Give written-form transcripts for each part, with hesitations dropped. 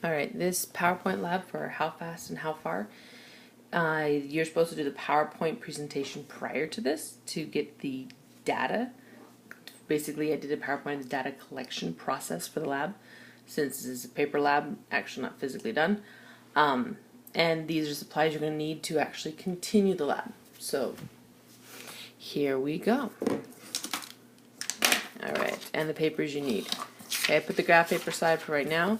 Alright, this PowerPoint lab for how fast and how far. You're supposed to do the PowerPoint presentation prior to this to get the data. Basically, I did a PowerPoint data collection process for the lab, since this is a paper lab, actually not physically done. And these are supplies you're going to need to actually continue the lab. So, here we go. Alright, and the papers you need. Okay, I put the graph paper aside for right now.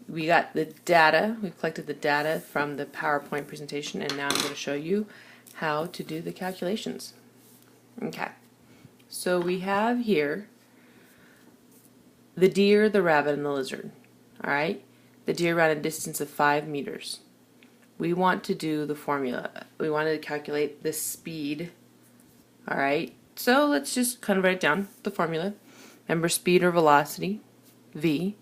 We got the data, we've collected the data from the PowerPoint presentation, and now I'm going to show you how to do the calculations. Okay, so we have here the deer, the rabbit, and the lizard. Alright, the deer ran a distance of 5 meters. We want to do the formula. We want to calculate the speed. Alright, so let's just kind of write down the formula. Remember, speed or velocity, v,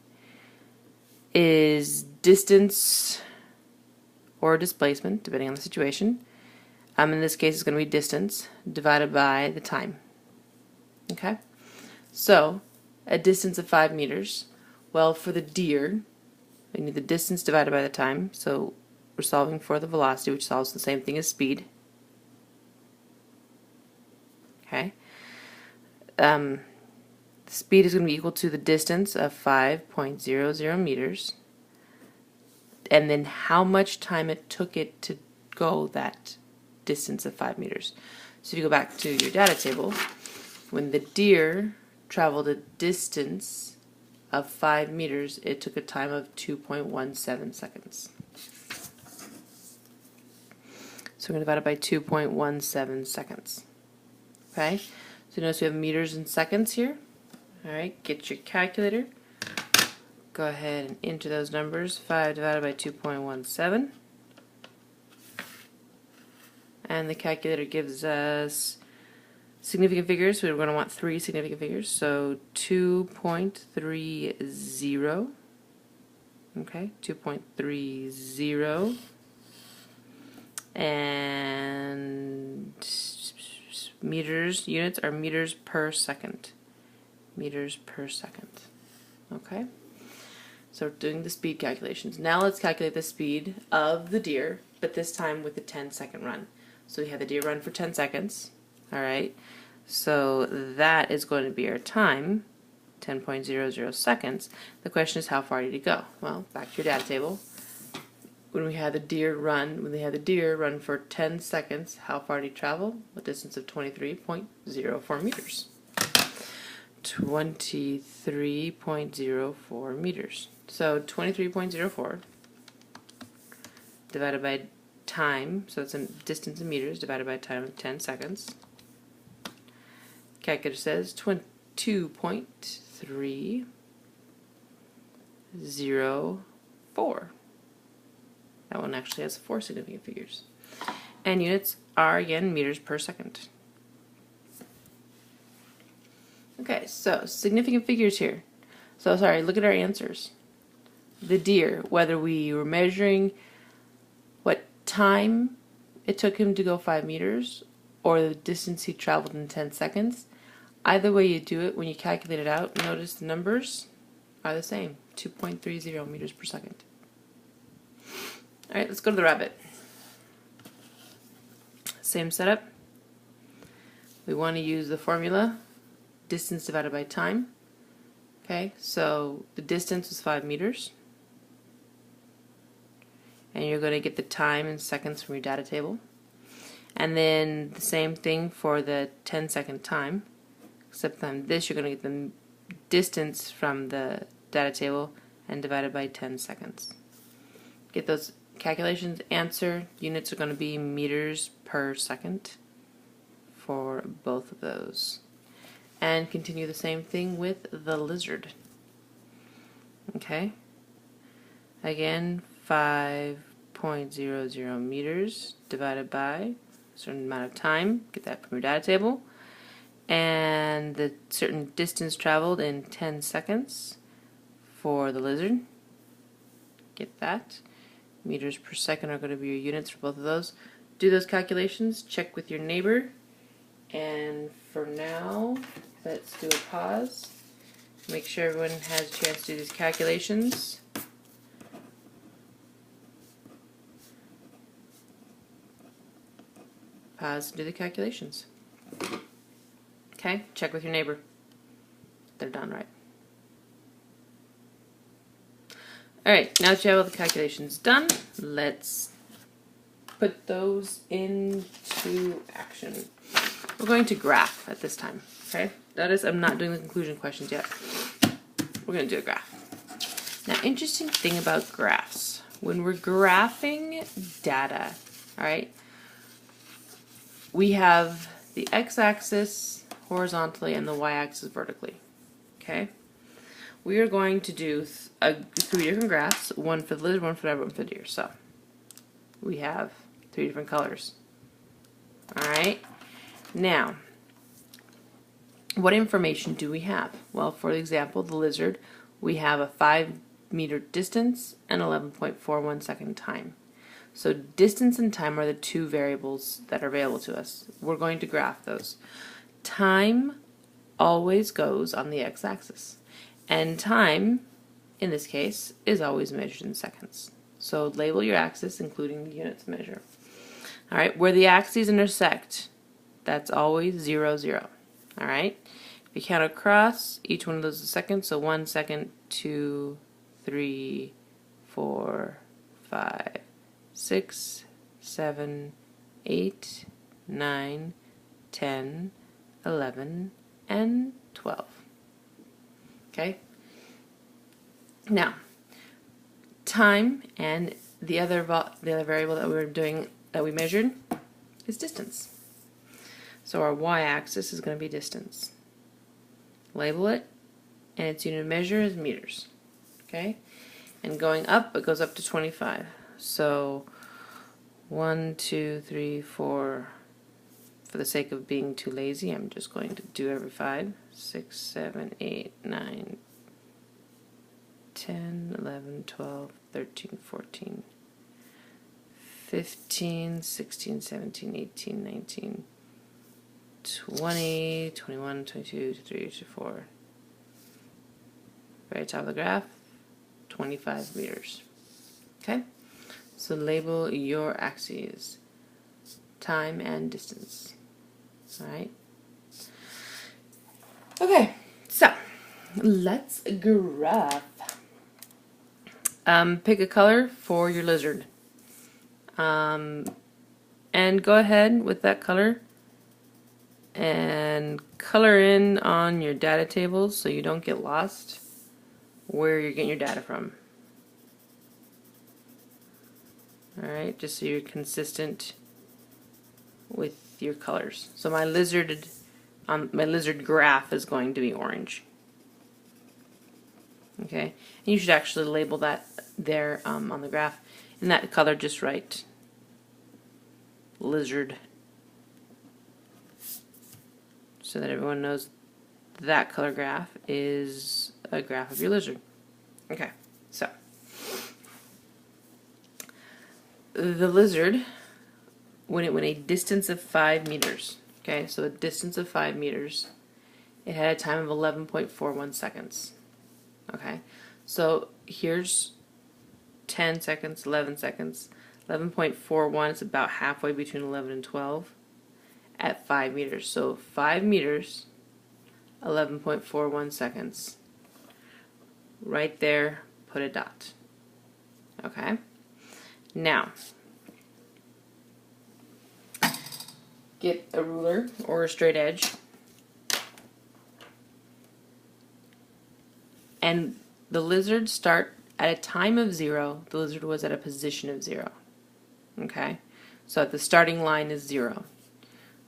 is distance or displacement, depending on the situation. In this case, it's going to be distance divided by the time. Okay? So, a distance of 5 meters. Well, for the deer, we need the distance divided by the time. So, we're solving for the velocity, which solves the same thing as speed. Okay? Speed is going to be equal to the distance of 5.00 meters, and then how much time it took it to go that distance of 5 meters. So if you go back to your data table, when the deer traveled a distance of 5 meters, it took a time of 2.17 seconds. So we're going to divide it by 2.17 seconds. Okay? So notice we have meters and seconds here. Alright, get your calculator. Go ahead and enter those numbers. 5 divided by 2.17. And the calculator gives us significant figures. So we're going to want 3 significant figures. So 2.30. Okay, 2.30. And meters, units are meters per second. Meters per second. Okay? So we're doing the speed calculations. Now let's calculate the speed of the deer, but this time with the 10-second run. So we have the deer run for 10 seconds. Alright? So that is going to be our time, 10.00 seconds. The question is, how far did he go? Well, back to your data table. When they had the deer run for 10 seconds, how far did he travel? A distance of 23.04 meters. 23.04 meters. So 23.04 divided by time, so it's a distance in meters divided by time of 10 seconds. Calculator says 22.304. That one actually has 4 significant figures. And units are, again, meters per second. Okay, so significant figures here. So sorry, look at our answers. The deer, whether we were measuring what time it took him to go 5 meters or the distance he traveled in 10 seconds, either way you do it, when you calculate it out, notice the numbers are the same, 2.30 meters per second. Alright, let's go to the rabbit. Same setup. We want to use the formula, distance divided by time. Okay, so the distance was 5 meters. And you're going to get the time in seconds from your data table. And then the same thing for the 10-second time. Except on this, you're going to get the distance from the data table and divided by 10 seconds. Get those calculations, answer. Units are going to be meters per second for both of those. And continue the same thing with the lizard. Okay. Again, 5.00 meters divided by a certain amount of time. Get that from your data table. And the certain distance traveled in 10 seconds for the lizard. Get that. Meters per second are going to be your units for both of those. Do those calculations. Check with your neighbor. And for now, let's do a pause. Make sure everyone has a chance to do these calculations. paths to do the calculations. Okay, check with your neighbor. They're done right. Alright, now that you have all the calculations done, let's put those into action. We're going to graph at this time. Okay, that is, I'm not doing the conclusion questions yet. We're going to do a graph. Now, interesting thing about graphs, when we're graphing data, alright, we have the x-axis horizontally and the y-axis vertically. Okay, we are going to do 3 different graphs, one for the lizard, one for everyone, for the deer. So we have 3 different colors. Alright, now what information do we have? Well, for example, the lizard, we have a 5-meter distance and 11.41 second time. So distance and time are the 2 variables that are available to us. We're going to graph those. Time always goes on the x-axis, and time, in this case, is always measured in seconds. So label your axis, including the units measure. Alright, where the axes intersect, that's always 0, 0. Alright, if you count across, each one of those is a second, so 1 second, 2, 3, 4, 5, 6, 7, 8, 9, 10, 11, and 12. Okay? Now, time and the other variable that we were doing, that we measured, is distance. So our y-axis is going to be distance. Label it, and its unit of measure is meters. Okay? And going up, it goes up to 25. So 1, 2, 3, 4. For the sake of being too lazy, I'm just going to do every 5. 6, 7, 8, 9, 10, 11, 12, 13, 14, 15, 16, 17, 18, 19, 20, 21, 22, 23, 24. Very top of the graph, 25 meters. Okay? So label your axes, time and distance. Alright? Okay, so let's graph. Pick a color for your lizard. And go ahead with that color and color in on your data tables so you don't get lost where you're getting your data from. Alright, just so you're consistent with your colors. So my lizard graph is going to be orange. Okay, and you should actually label that there on the graph in that color, just right. Lizard, so that everyone knows that color graph is a graph of your lizard. Okay, so the lizard, when it went a distance of 5 meters, okay, so a distance of 5 meters, it had a time of 11.41 seconds. Okay, so here's 10 seconds, 11 seconds, 11.41 is about halfway between 11 and 12 at 5 meters. So 5 meters, 11.41 seconds. Right there, put a dot. Okay, now get a ruler or a straight edge and the lizard start at a time of 0. The lizard was at a position of 0. Okay, so at the starting line is 0.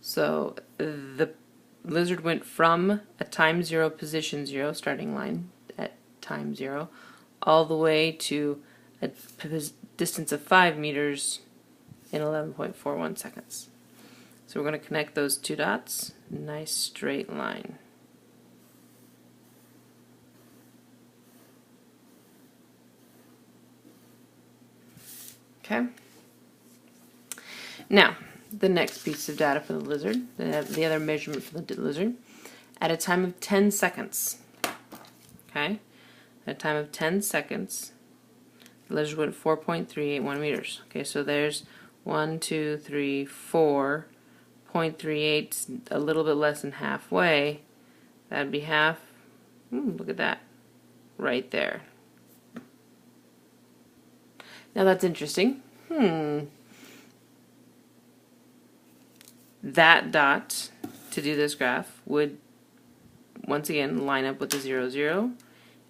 So the lizard went from a time 0, position 0, starting line at time 0, all the way to a distance of 5 meters in 11.41 seconds. So we're going to connect those 2 dots, nice straight line. Okay. Now, the next piece of data for the lizard, the other measurement for the lizard, at a time of 10 seconds. Okay? At a time of 10 seconds, the lizard went 4.381 meters. Okay, so there's 1, 2, 3, 4 0.38, a little bit less than halfway. That'd be half. Look at that. Right there. Now that's interesting. That dot, to do this graph, would once again line up with the 0, 0,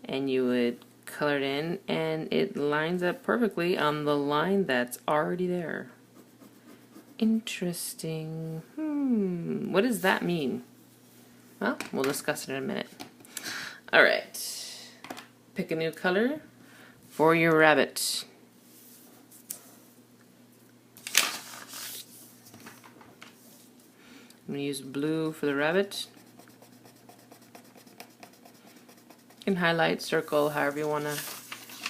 and you would color it in, and it lines up perfectly on the line that's already there. Interesting. What does that mean? Well, we'll discuss it in a minute. Alright. Pick a new color for your rabbit. I'm going to use blue for the rabbit. You can highlight, circle, however you want to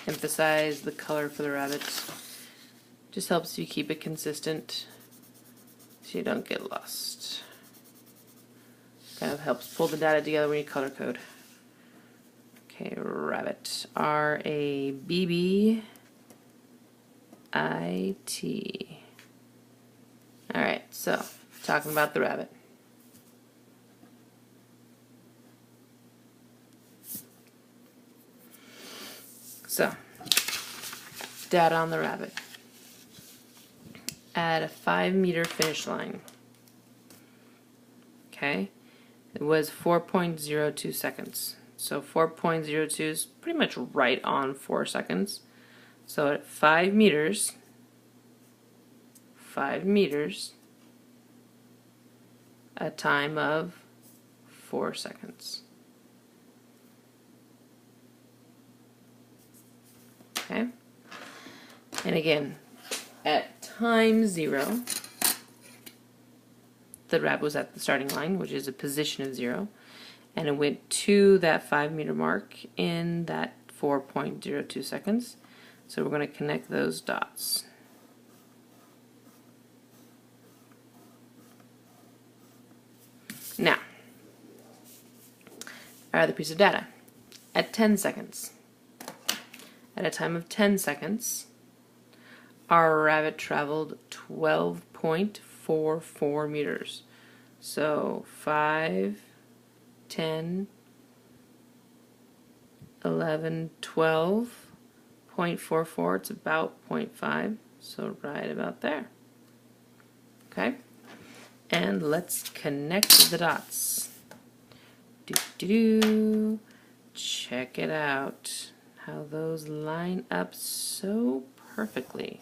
emphasize the color for the rabbit. Just helps you keep it consistent so you don't get lost. Kind of helps pull the data together when you color code. Okay, rabbit. R-A-B-B-I-T. Alright, so talking about the rabbit. So, data on the rabbit. At a 5-meter finish line. Okay, it was 4.02 seconds. So 4.02 is pretty much right on 4 seconds. So at 5 meters, a time of 4 seconds. Okay, and again, at time 0, the rabbit was at the starting line, which is a position of 0, and it went to that 5-meter mark in that 4.02 seconds. So we're going to connect those dots. Now, our other piece of data. At 10 seconds. At a time of 10 seconds, our rabbit traveled 12.44 meters. So 5, 10, 11, 12.44. It's about 0.5, so right about there. Okay? And let's connect the dots. Check it out. How those line up so perfectly.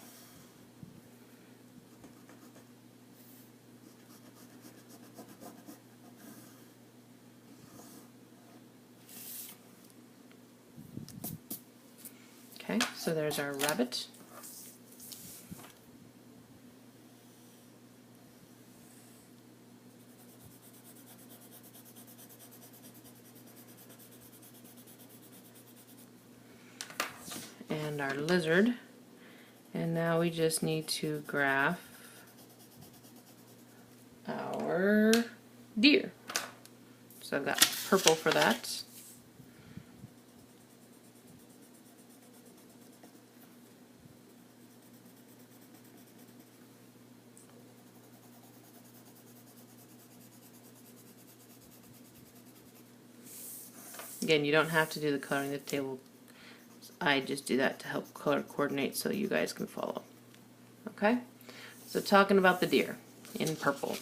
Okay, so there's our rabbit. And our lizard. And now we just need to graph our deer. So I've got purple for that. Again, you don't have to do the coloring the table. I just do that to help color coordinate so you guys can follow. Okay? So talking about the deer in purple.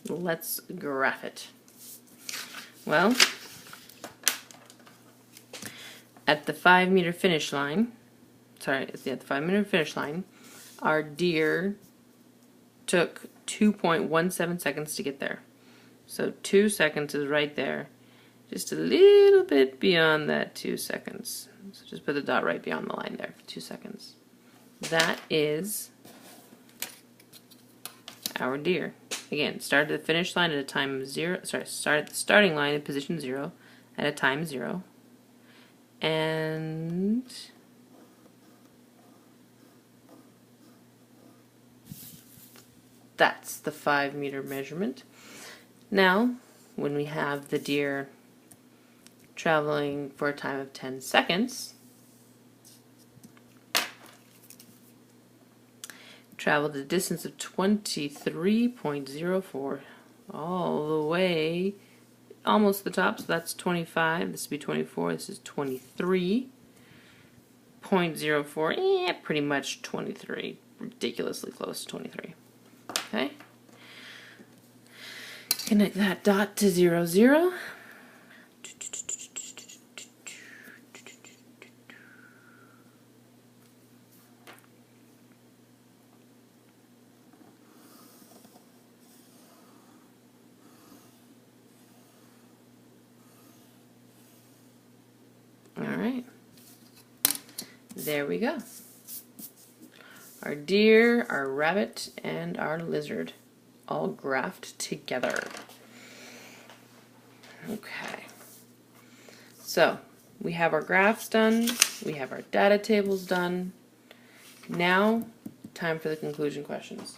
Let's graph it. Well, at the 5-meter finish line, at the 5-meter finish line, our deer took 2.17 seconds to get there. So 2 seconds is right there. Just a little bit beyond that 2 seconds. So just put the dot right beyond the line there for 2 seconds. That is our deer. Again, start at the finish line at a time of 0. Start at the starting line in position 0 at a time 0. And that's the 5-meter measurement. Now, when we have the deer traveling for a time of 10 seconds, traveled a distance of 23.04 all the way almost the top, so that's 25. This would be 24. This is 23.04. Yeah, pretty much 23. Ridiculously close to 23. Okay. Connect that dot to 0, 0. Alright, there we go. Our deer, our rabbit, and our lizard all graphed together. Okay, so we have our graphs done, we have our data tables done. Now, time for the conclusion questions.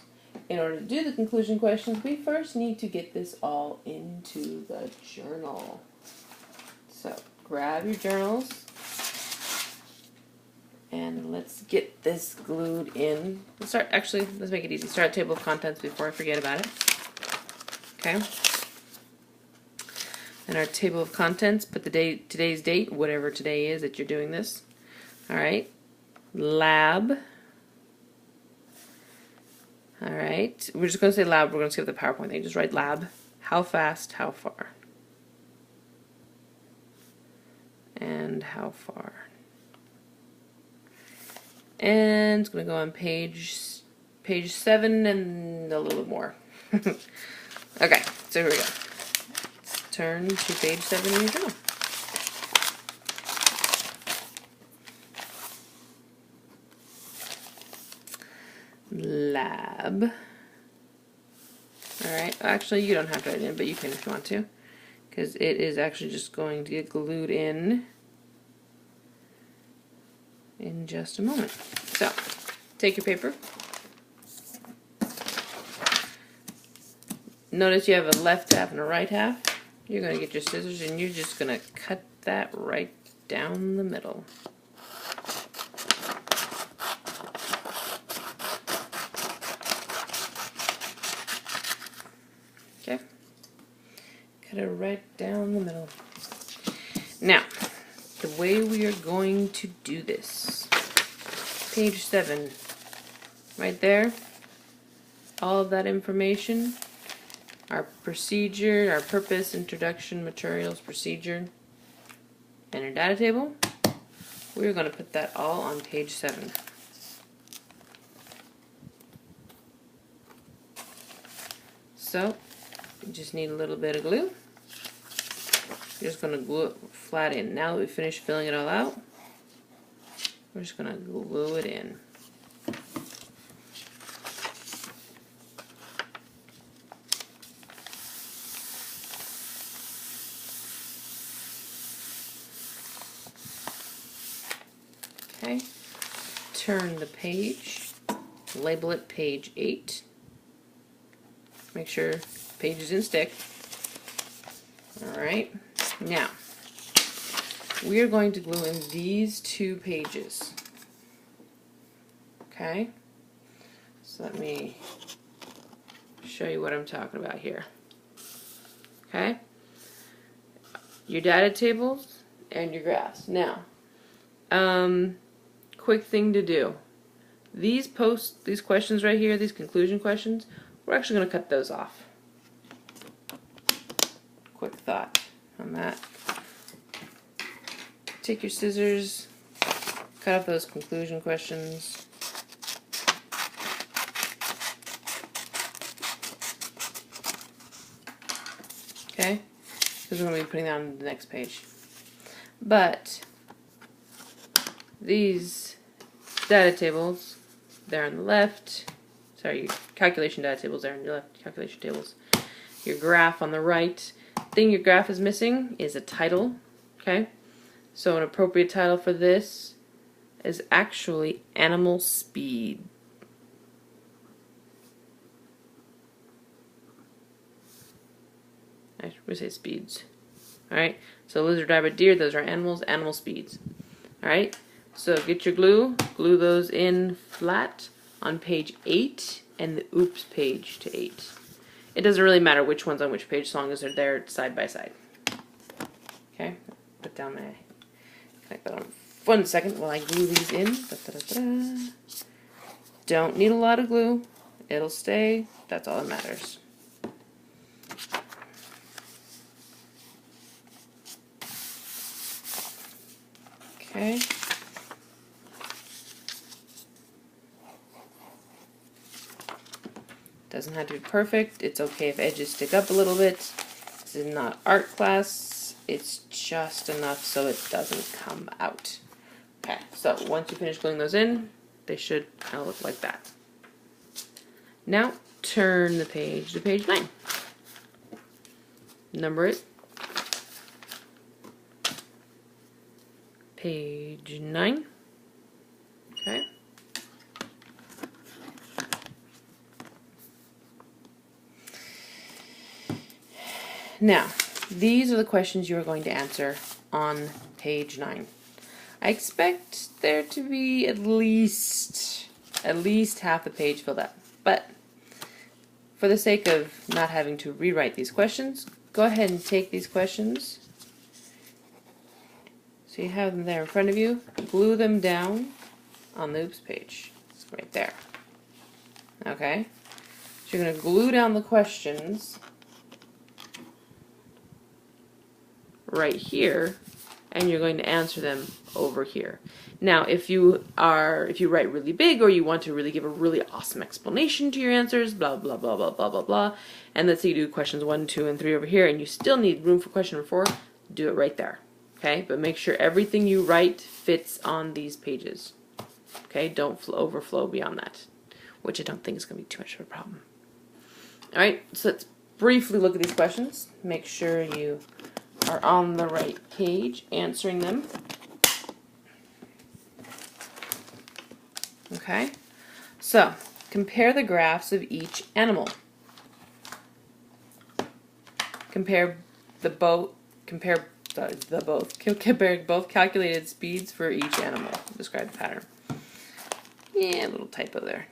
In order to do the conclusion questions, we first need to get this all into the journal. So, grab your journals and let's get this glued in. Let's make it easy. Start table of contents before I forget about it. Okay. And our table of contents, put the date, today's date, whatever today is that you're doing this. Alright. Lab. Alright. We're just going to say lab. We're going to skip the PowerPoint thing. Just write lab. How fast, how far. And how far. And it's going to go on page 7 and a little bit more. Okay, so here we go. Let's turn to page 7 in your journal. Lab. Alright, actually you don't have to write it in, but you can if you want to. Because it is actually just going to get glued in just a moment. So, take your paper. Notice you have a left half and a right half. You're going to get your scissors and you're just going to cut that right down the middle. Okay. Cut it right down the middle. Now, the way we are going to do this, page 7, right there, all of that information, our procedure, our purpose, introduction, materials, procedure, and our data table, we're going to put that all on page 7. So, you just need a little bit of glue. You're just going to glue it flat in. Now that we finished filling it all out, we're just going to glue it in. Okay, turn the page, label it page 8. Make sure the pages didn't stick. Alright, now we are going to glue in these 2 pages. Okay, so let me show you what I'm talking about here. Okay, your data tables and your graphs. Now, quick thing to do. These questions right here, these conclusion questions, we're actually going to cut those off. Quick thought on that. Take your scissors, cut off those conclusion questions. Okay? Because we're going to be putting that on the next page. But these data tables, they're on the left. Sorry, your calculation data tables there on your left. Calculation tables. Your graph on the right. The thing your graph is missing is a title. Okay? So an appropriate title for this is actually animal speed. I would say speeds. Alright? So lizard, rabbit, deer, those are animals, animal speeds. Alright? So get your glue, glue those in flat on page 8 and the oops page to 8. It doesn't really matter which one's on which page as long as they're there side by side. Okay, put down my, connect that on 1 second while I glue these in. Da, da, da, da. Don't need a lot of glue. It'll stay. That's all that matters. Okay. Doesn't have to be perfect. It's okay if edges stick up a little bit. This is not art class. It's just enough so it doesn't come out. Okay, so once you finish gluing those in, they should kind of look like that. Now, turn the page to page 9. Number it. Page 9. Okay. Now, these are the questions you are going to answer on page 9. I expect there to be at least half the page filled out. But for the sake of not having to rewrite these questions, go ahead and take these questions. So you have them there in front of you. Glue them down on the oops page. It's right there. Okay? So you're going to glue down the questions right here, and you're going to answer them over here. Now, if you write really big, or you want to really give a really awesome explanation to your answers, blah blah blah blah blah blah blah, and let's say you do questions 1, 2, and 3 over here, and you still need room for question number 4, do it right there. Okay, but make sure everything you write fits on these pages. Okay, don't overflow beyond that, which I don't think is going to be too much of a problem. All right, so let's briefly look at these questions. Make sure you are on the right page answering them. Okay, so compare the graphs of each animal. Compare both calculated speeds for each animal. Describe the pattern. Yeah, a little typo there.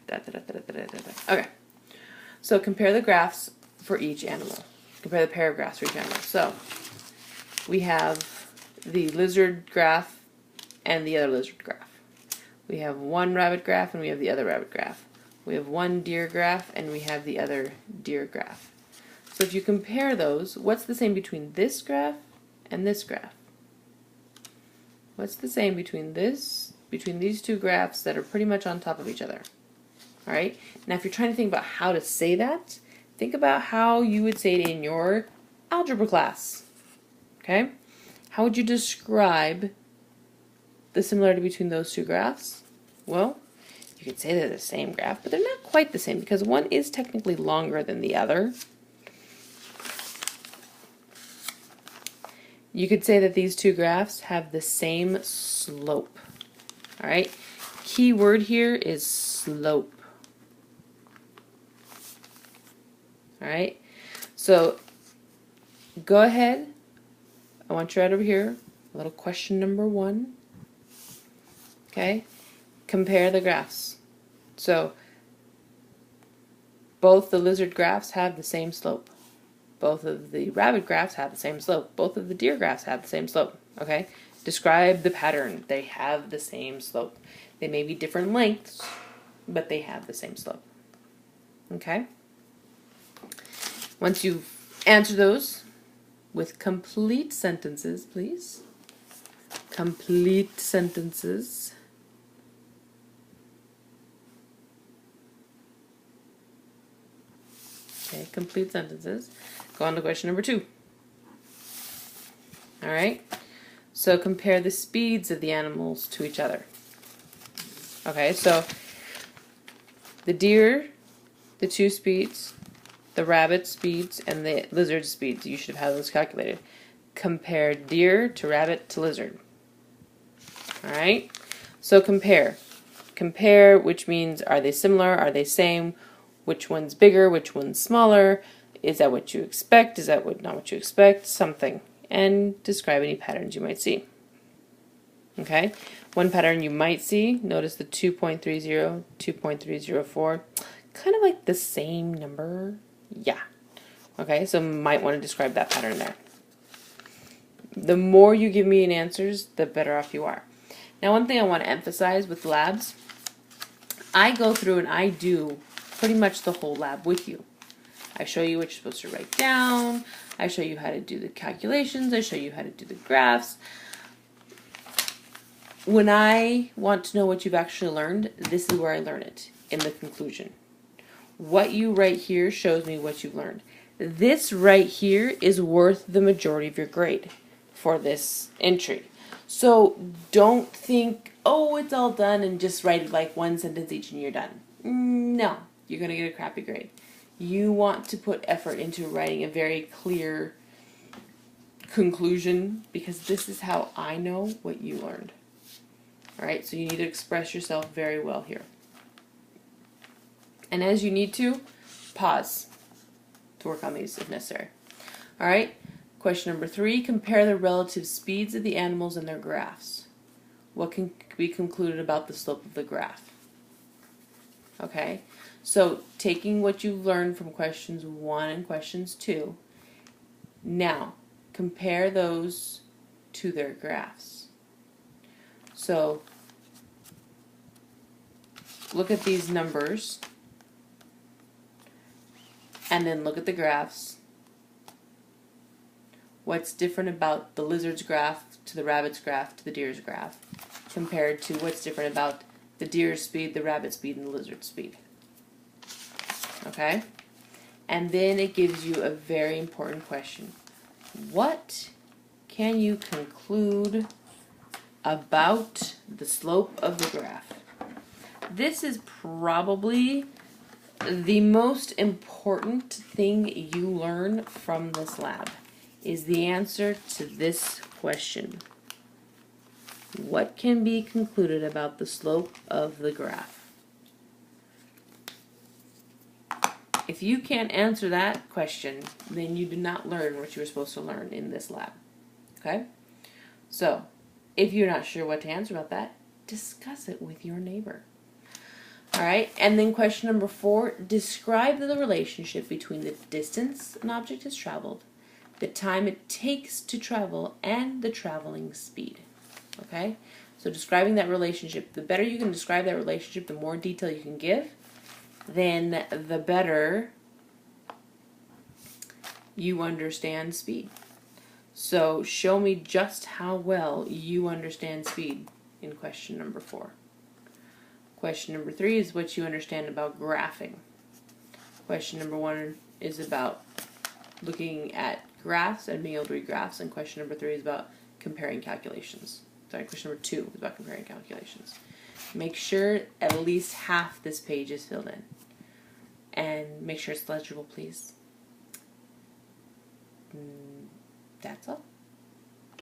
Okay, so compare the graphs for each animal. Compare the paragraphs for each animal. So we have the lizard graph and the other lizard graph. We have one rabbit graph and we have the other rabbit graph. We have one deer graph and we have the other deer graph. So if you compare those, what's the same between this graph and this graph? What's the same between these two graphs that are pretty much on top of each other? All right. Now, if you're trying to think about how to say that, think about how you would say it in your algebra class. Okay? How would you describe the similarity between those two graphs? Well, you could say they're the same graph, but they're not quite the same because one is technically longer than the other. You could say that these two graphs have the same slope. All right? Key word here is slope. All right? So go ahead. I want you right over here. A little question number 1. Okay? Compare the graphs. So both the lizard graphs have the same slope. Both of the rabbit graphs have the same slope. Both of the deer graphs have the same slope. Okay? Describe the pattern. They have the same slope. They may be different lengths, but they have the same slope. Okay? Once you answer those with complete sentences, please. Complete sentences. Okay, complete sentences. Go on to question number 2. All right. So compare the speeds of the animals to each other. Okay, so the deer, the 2 speeds, the rabbit speeds, and the lizard speeds. You should have had those calculated. Compare deer to rabbit to lizard. All right. So compare. Compare, which means are they similar? Are they same? Which one's bigger? Which one's smaller? Is that what you expect? Is that not what you expect? Something. And describe any patterns you might see. Okay, one pattern you might see, notice the 2.30, 2.304, kind of like the same number. Yeah. Okay, so might want to describe that pattern there. The more you give me in answers, the better off you are. Now, one thing I want to emphasize with labs, I go through and I do pretty much the whole lab with you. I show you what you're supposed to write down. I show you how to do the calculations. I show you how to do the graphs. When I want to know what you've actually learned, this is where I learn it, in the conclusion. What you write here shows me what you've learned. This right here is worth the majority of your grade for this entry. So don't think, oh, it's all done, and just write like one sentence each and you're done. No, you're going to get a crappy grade. You want to put effort into writing a very clear conclusion, because this is how I know what you learned. Alright, so you need to express yourself very well here. And as you need to, pause to work on these if necessary. Alright, question number 3, compare the relative speeds of the animals and their graphs. What can be concluded about the slope of the graph? Okay, so taking what you've learned from questions 1 and questions 2, now compare those to their graphs. So look at these numbers and then look at the graphs. What's different about the lizard's graph to the rabbit's graph to the deer's graph compared to what's different about the deer's speed, the rabbit's speed, and the lizard's speed? Okay? And then it gives you a very important question. What can you conclude about the slope of the graph? This is probably the most important thing you learn from this lab, is the answer to this question. What can be concluded about the slope of the graph? If you can't answer that question, then you did not learn what you were supposed to learn in this lab. Okay? So, if you're not sure what to answer about that, discuss it with your neighbor. Alright, and then question number 4, describe the relationship between the distance an object has traveled, the time it takes to travel, and the traveling speed. Okay? So describing that relationship, the better you can describe that relationship, the more detail you can give, then the better you understand speed. So show me just how well you understand speed in question number 4. Question number 3 is what you understand about graphing. Question number 1 is about looking at graphs and being able to read graphs, and question number 3 is about comparing calculations. Sorry, question number 2 is about comparing calculations. Make sure at least half this page is filled in. And make sure it's legible, please. That's all.